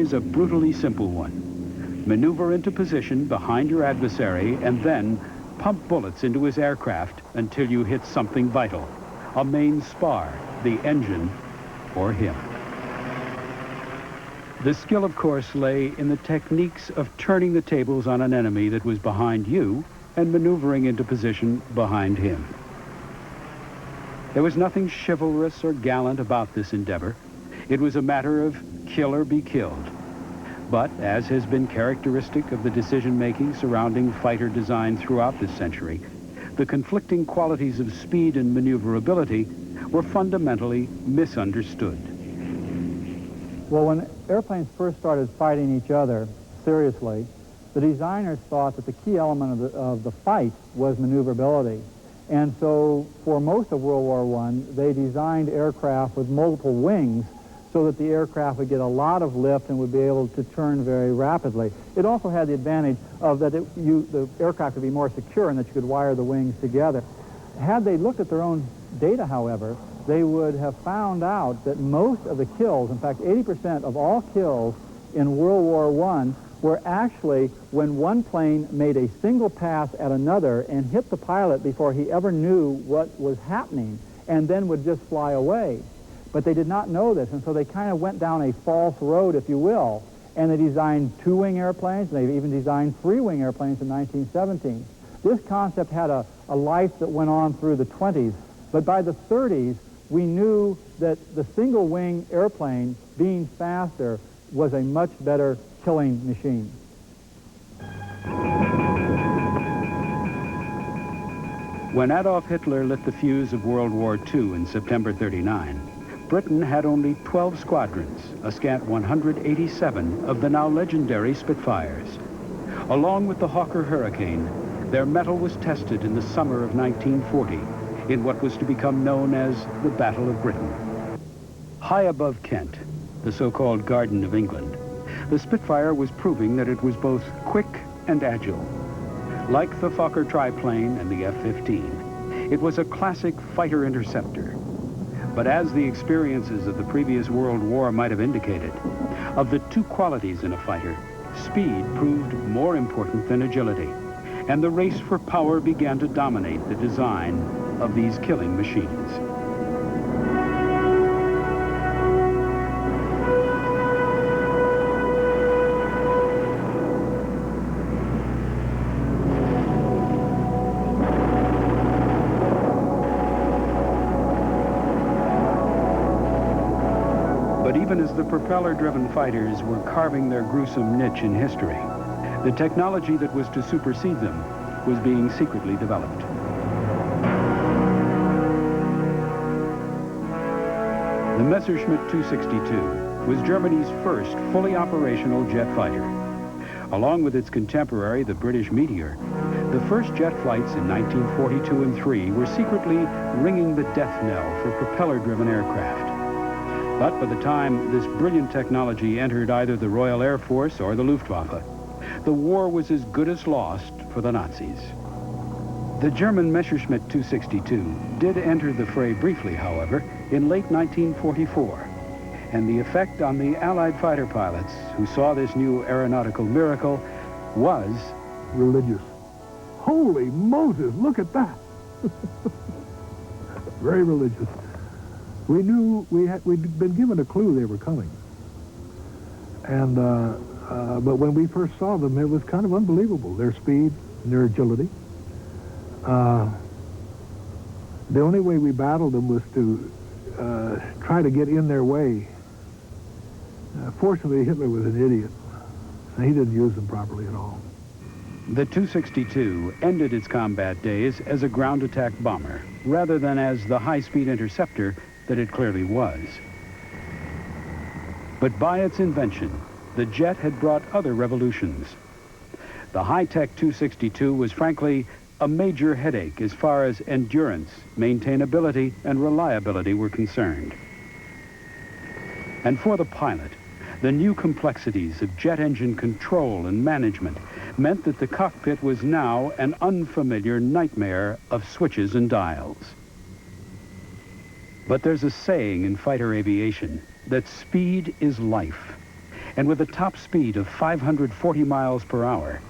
always a brutally simple one. Maneuver into position behind your adversary and then pump bullets into his aircraft until you hit something vital, a main spar, the engine, or him. The skill, of course, lay in the techniques of turning the tables on an enemy that was behind you and maneuvering into position behind him. There was nothing chivalrous or gallant about this endeavor. It was a matter of kill or be killed. But, as has been characteristic of the decision-making surrounding fighter design throughout this century, the conflicting qualities of speed and maneuverability were fundamentally misunderstood. Well, when airplanes first started fighting each other seriously, the designers thought that the key element of the fight was maneuverability. And so, for most of World War I, they designed aircraft with multiple wings so that the aircraft would get a lot of lift and would be able to turn very rapidly. It also had the advantage of that the aircraft would be more secure and that you could wire the wings together. Had they looked at their own data, however, they would have found out that most of the kills, in fact 80% of all kills in World War I, were actually when one plane made a single pass at another and hit the pilot before he ever knew what was happening, and then would just fly away. But they did not know this, and so they kind of went down a false road, if you will, and they designed two-wing airplanes, and they even designed three-wing airplanes in 1917. This concept had a life that went on through the 20s, but by the 30s, we knew that the single-wing airplane, being faster, was a much better killing machine. When Adolf Hitler lit the fuse of World War II in September '39, Britain had only 12 squadrons, a scant 187 of the now legendary Spitfires. Along with the Hawker Hurricane, their mettle was tested in the summer of 1940 in what was to become known as the Battle of Britain. High above Kent, the so-called Garden of England, the Spitfire was proving that it was both quick and agile. Like the Fokker triplane and the F-15, it was a classic fighter interceptor. But as the experiences of the previous World War might have indicated, of the two qualities in a fighter, speed proved more important than agility, and the race for power began to dominate the design of these killing machines. But even as the propeller-driven fighters were carving their gruesome niche in history, the technology that was to supersede them was being secretly developed. The Messerschmitt 262 was Germany's first fully operational jet fighter. Along with its contemporary, the British Meteor, the first jet flights in 1942 and 3 were secretly ringing the death knell for propeller-driven aircraft. But by the time this brilliant technology entered either the Royal Air Force or the Luftwaffe, the war was as good as lost for the Nazis. The German Messerschmitt 262 did enter the fray briefly, however, in late 1944, and the effect on the Allied fighter pilots who saw this new aeronautical miracle was religious. Holy Moses, look at that! Very religious. We knew we'd been given a clue they were coming. And, but when we first saw them, it was kind of unbelievable, their speed and their agility. The only way we battled them was to try to get in their way. Fortunately, Hitler was an idiot, and he didn't use them properly at all. The 262 ended its combat days as a ground attack bomber, rather than as the high-speed interceptor that it clearly was. But by its invention, the jet had brought other revolutions. The high-tech 262 was frankly a major headache as far as endurance, maintainability, and reliability were concerned. And for the pilot, the new complexities of jet engine control and management meant that the cockpit was now an unfamiliar nightmare of switches and dials. But there's a saying in fighter aviation that speed is life. And with a top speed of 540 miles per hour,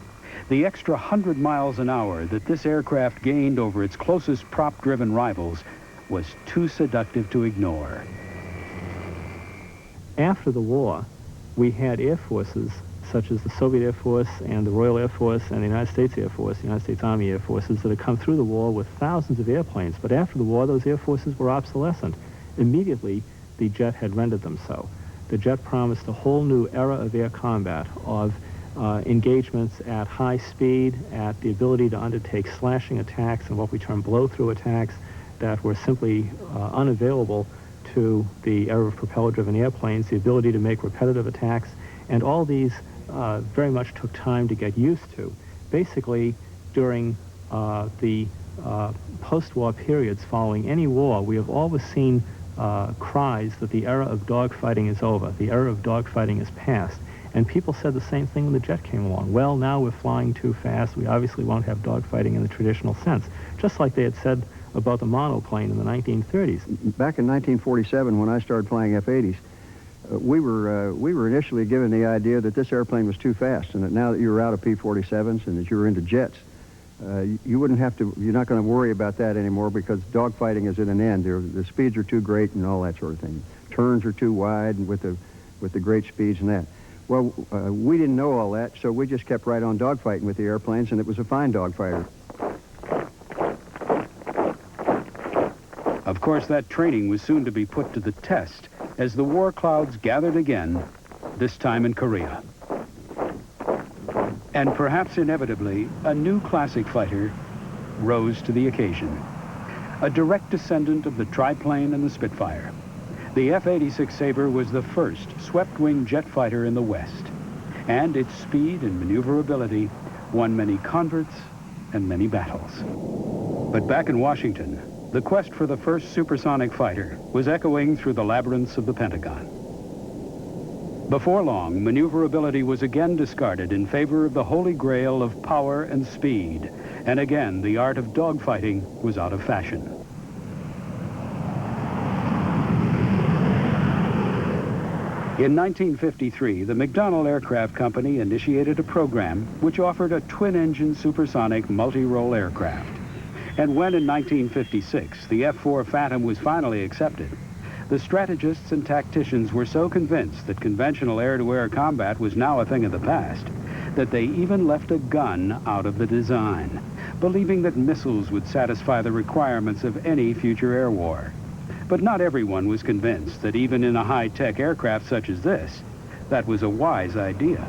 the extra 100 miles an hour that this aircraft gained over its closest prop-driven rivals was too seductive to ignore. After the war, we had air forces such as the Soviet Air Force and the Royal Air Force and the United States Air Force, the United States Army Air Forces, that had come through the war with thousands of airplanes. But after the war, those air forces were obsolescent. Immediately, the jet had rendered them so. The jet promised a whole new era of air combat, of engagements at high speed, at the ability to undertake slashing attacks and what we term blow-through attacks that were simply unavailable to the era of propeller-driven airplanes, the ability to make repetitive attacks, and all these very much took time to get used to. Basically, during the post-war periods following any war, we have always seen cries that the era of dogfighting is over, the era of dogfighting is past. And people said the same thing when the jet came along. Well, now we're flying too fast. We obviously won't have dogfighting in the traditional sense, just like they had said about the monoplane in the 1930s. Back in 1947, when I started flying F-80s, we were initially given the idea that this airplane was too fast, and that now that you were out of P-47s and that you were into jets, you wouldn't have to, you're not going to worry about that anymore because dogfighting is at an end. The speeds are too great and all that sort of thing. Turns are too wide and with the great speeds and that. Well, we didn't know all that, so we just kept right on dogfighting with the airplanes, and it was a fine dogfighter. Of course, that training was soon to be put to the test as the war clouds gathered again, this time in Korea. And perhaps inevitably, a new classic fighter rose to the occasion. A direct descendant of the triplane and the Spitfire, the F-86 Sabre was the first swept-wing jet fighter in the West, and its speed and maneuverability won many converts and many battles. But back in Washington, the quest for the first supersonic fighter was echoing through the labyrinths of the Pentagon. Before long, maneuverability was again discarded in favor of the holy grail of power and speed, and again the art of dogfighting was out of fashion. In 1953, the McDonnell Aircraft Company initiated a program which offered a twin-engine supersonic multi-role aircraft. And when in 1956 the F-4 Phantom was finally accepted, the strategists and tacticians were so convinced that conventional air-to-air combat was now a thing of the past that they even left a gun out of the design, believing that missiles would satisfy the requirements of any future air war. But not everyone was convinced that even in a high-tech aircraft such as this, that was a wise idea.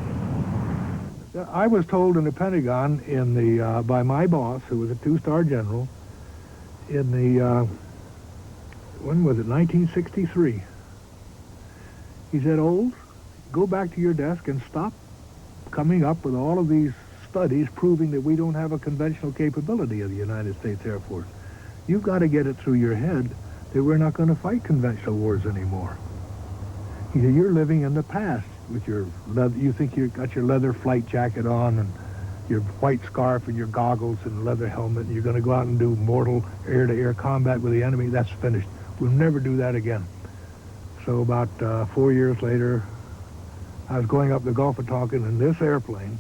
I was told in the Pentagon by my boss, who was a two-star general, in the, when was it, 1963. He said, Olds, go back to your desk and stop coming up with all of these studies proving that we don't have a conventional capability of the United States Air Force. You've got to get it through your head that we're not going to fight conventional wars anymore. He said, you're living in the past with your leather, you think you've got your leather flight jacket on and your white scarf and your goggles and leather helmet, and you're going to go out and do mortal air-to-air combat with the enemy. That's finished. We'll never do that again. So about 4 years later, I was going up the Gulf of Tonkin in this airplane.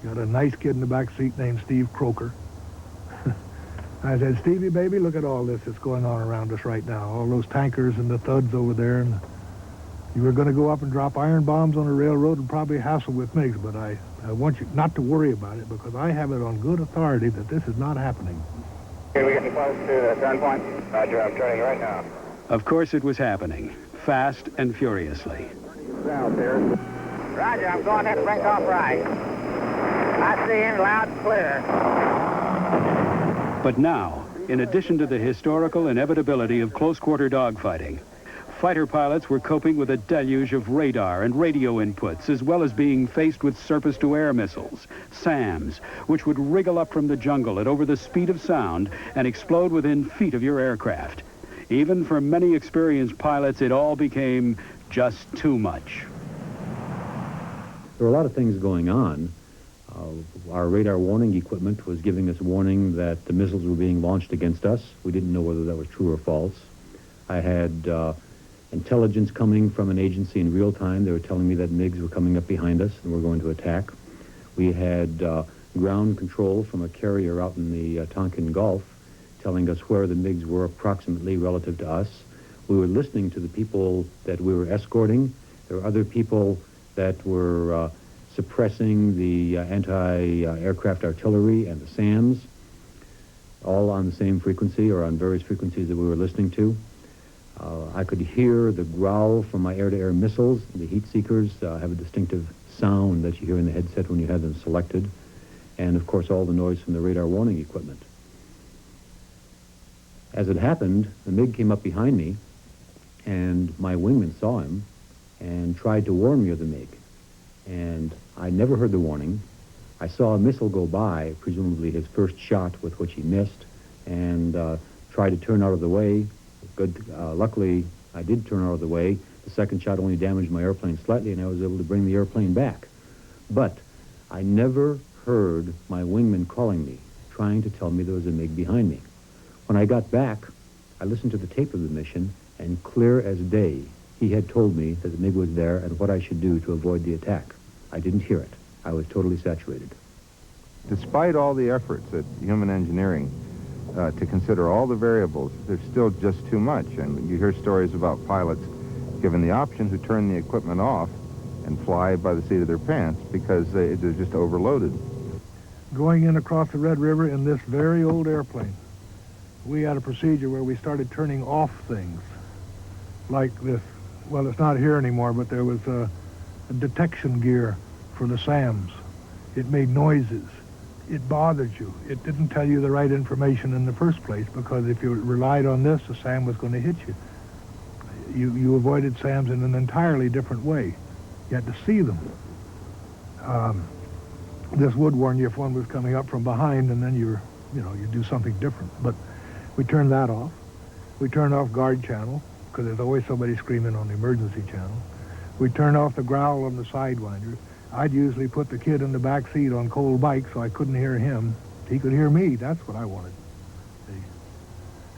Got a nice kid in the back seat named Steve Croker. I said, Stevie, baby, look at all this that's going on around us right now. All those tankers and the thuds over there. And you were going to go up and drop iron bombs on the railroad and probably hassle with MiGs, but I want you not to worry about it because I have it on good authority that this is not happening. Okay, we getting close to the turn point? Roger, I'm turning right now. Of course it was happening, fast and furiously. South here. Roger, I'm going ahead and brink off right. I see him loud and clear. But now, in addition to the historical inevitability of close-quarter dogfighting, fighter pilots were coping with a deluge of radar and radio inputs, as well as being faced with surface-to-air missiles, SAMs, which would wriggle up from the jungle at over the speed of sound and explode within feet of your aircraft. Even for many experienced pilots, it all became just too much. There were a lot of things going on. Our radar warning equipment was giving us warning that the missiles were being launched against us. We didn't know whether that was true or false. I had intelligence coming from an agency in real time. They were telling me that MiGs were coming up behind us and were going to attack. We had ground control from a carrier out in the Tonkin Gulf telling us where the MiGs were approximately relative to us. We were listening to the people that we were escorting. There were other people that were suppressing the anti-aircraft artillery and the SAMs, all on the same frequency or on various frequencies that we were listening to. I could hear the growl from my air-to-air missiles. The heat seekers have a distinctive sound that you hear in the headset when you have them selected. And, of course, all the noise from the radar warning equipment. As it happened, the MiG came up behind me, and my wingman saw him and tried to warn me of the MiG. And I never heard the warning. I saw a missile go by, presumably his first shot, with which he missed, and tried to turn out of the way. Luckily, I did turn out of the way. The second shot only damaged my airplane slightly, and I was able to bring the airplane back. But I never heard my wingman calling me, trying to tell me there was a MiG behind me. When I got back, I listened to the tape of the mission, and clear as day, he had told me that the MiG was there and what I should do to avoid the attack. I didn't hear it. I was totally saturated. Despite all the efforts at human engineering to consider all the variables, there's still just too much. And you hear stories about pilots given the option who turn the equipment off and fly by the seat of their pants because they're just overloaded. Going in across the Red River in this very old airplane, we had a procedure where we started turning off things like this. Well, it's not here anymore, but there was a detection gear for the SAMs. It made noises. It bothered you. It didn't tell you the right information in the first place, because if you relied on this, the SAM was going to hit you. You avoided SAMs in an entirely different way. You had to see them. This would warn you if one was coming up from behind, and then you do something different. But we turned that off. We turned off guard channel, because there's always somebody screaming on the emergency channel. We turned off the growl on the Sidewinder. I'd usually put the kid in the back seat on cold bike so I couldn't hear him. He could hear me. That's what I wanted. See?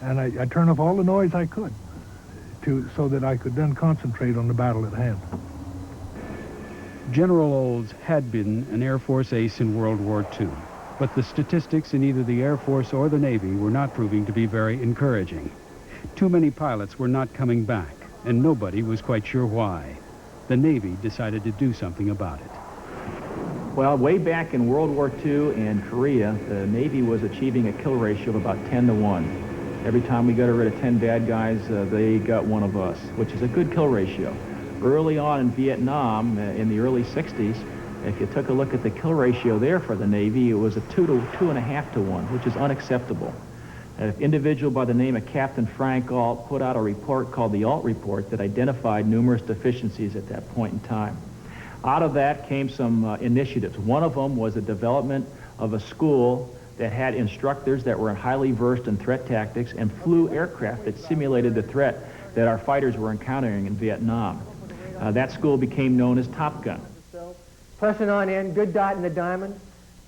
And I turned off all the noise I could so that I could then concentrate on the battle at hand. General Olds had been an Air Force ace in World War II, but the statistics in either the Air Force or the Navy were not proving to be very encouraging. Too many pilots were not coming back, and nobody was quite sure why. The Navy decided to do something about it. Well, way back in World War II and Korea, the Navy was achieving a kill ratio of about 10 to 1. Every time we got rid of 10 bad guys, they got one of us, which is a good kill ratio. Early on in Vietnam, in the early 60s, if you took a look at the kill ratio there for the Navy, it was a 2 to 2.5 to 1, which is unacceptable. An individual by the name of Captain Frank Ault put out a report called the Ault Report that identified numerous deficiencies at that point in time. Out of that came some initiatives. One of them was the development of a school that had instructors that were highly versed in threat tactics and flew aircraft that simulated the threat that our fighters were encountering in Vietnam. That school became known as Top Gun. Pressing on in, good dot in the diamond.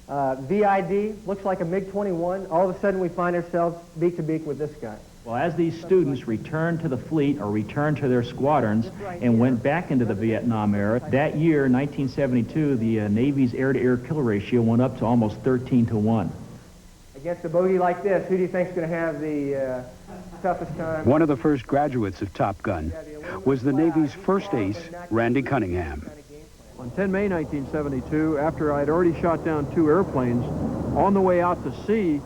VID, looks like a MiG-21. All of a sudden we find ourselves beak to beak with this guy. Well, as these students returned to the fleet or returned to their squadrons and went back into the Vietnam era, that year, 1972, the Navy's air-to-air kill ratio went up to almost 13 to 1. Against a bogey like this, who do you think is going to have the toughest time? One of the first graduates of Top Gun was the Navy's first ace, Randy Cunningham. On 10 May 1972, after I'd already shot down 2 airplanes, on the way out to sea,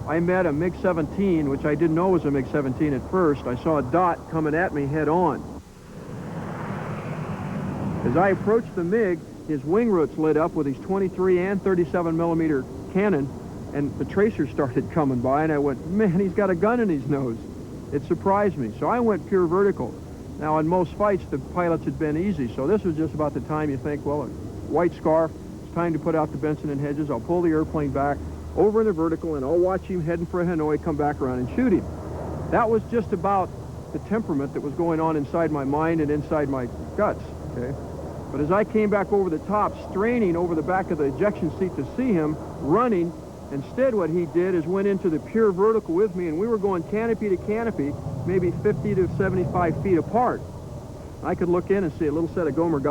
I met a MiG-17, which I didn't know was a MiG-17 at first. I saw a dot coming at me head-on. As I approached the MiG, his wing roots lit up with his 23 and 37 millimeter cannon, and the tracers started coming by, and I went, man, he's got a gun in his nose. It surprised me, so I went pure vertical. Now, in most fights, the pilots had been easy, so this was just about the time you think, well, a white scarf, it's time to put out the Benson and Hedges. I'll pull the airplane back over in the vertical, and I'll watch him heading for Hanoi, come back around and shoot him. That was just about the temperament that was going on inside my mind and inside my guts, okay? But as I came back over the top, straining over the back of the ejection seat to see him running, Instead, what he did is went into the pure vertical with me, and we were going canopy to canopy, maybe 50 to 75 feet apart. I could look in and see a little set of Gomer goggles